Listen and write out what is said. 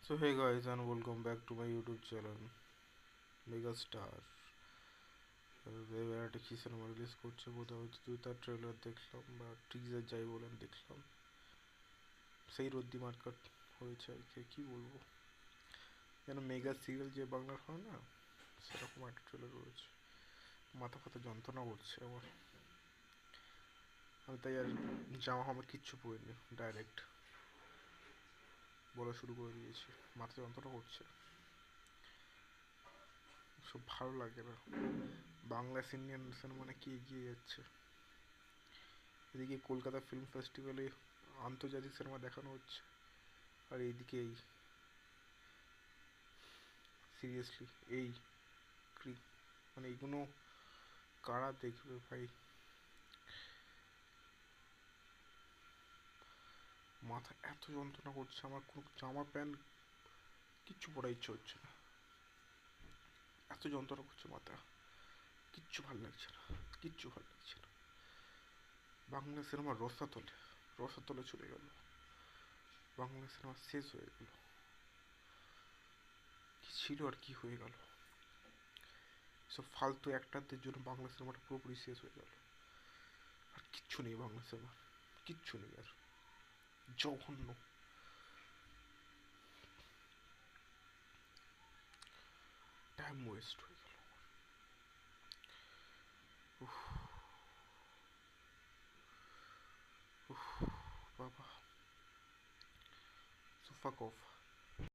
So hey guys, and welcome back to my YouTube channel Megastar। এবার একটা কি cinema release করছে কোথাও হচ্ছে, তুই তার ট্রেলার দেখলাম বা টিজার যাই বলেন দেখলাম, সেই রদ্দি মার্কেট হয়েছে আর কি। কি বলবো, যেন মেগা সিরিয়াল যে বাংলার হয় না, সেরকম একটা ট্রেলার রয়েছে। মাথা ফাতা যন্ত্রণা করছে আমার। আমি তাই আর জামা ফামা কিচ্ছু পরিনি, ডাইরেক্ট বলা শুরু করে দিয়েছি। মাথা যন্ত্রণা করছে, সব ভালো লাগে না। বাংলা ইন্ডিয়ান সিনেমা নাকি এগিয়ে যাচ্ছে, এদিকে কলকাতা ফিল্ম ফেস্টিভ্যালে আন্তর্জাতিক সিনেমা দেখানো হচ্ছে, আর এইদিকে এই সিরিয়াসলি এই মানে এগুলো কারা দেখবে ভাই? মাথা এত যন্ত্রণা করছে আমার, কোনো জামা প্যান্ট কিচ্ছু পরার ইচ্ছে হচ্ছে না, এত যন্ত্রণা করছে মাথা। কিচ্ছু ভাল লাগছে না, কিচ্ছু ভাল লাগছে না। বাংলা সিনেমা রসাতলে চলে গেল, বাংলা সিনেমা শেষ হয়ে গেল। কি ছিল আর কি হয়ে গেল? সব ফালতু অ্যাক্টারদের জন্য বাংলা সিনেমাটা পুরোপুরি শেষ হয়ে গেল। আর কিচ্ছু নেই বাংলা সিনেমার, কিচ্ছু নেই আর। জঘন্য, টাইম ওয়েস্ট হয়ে গেল। উফ, উফ, বাবা, সো ফাক অফ।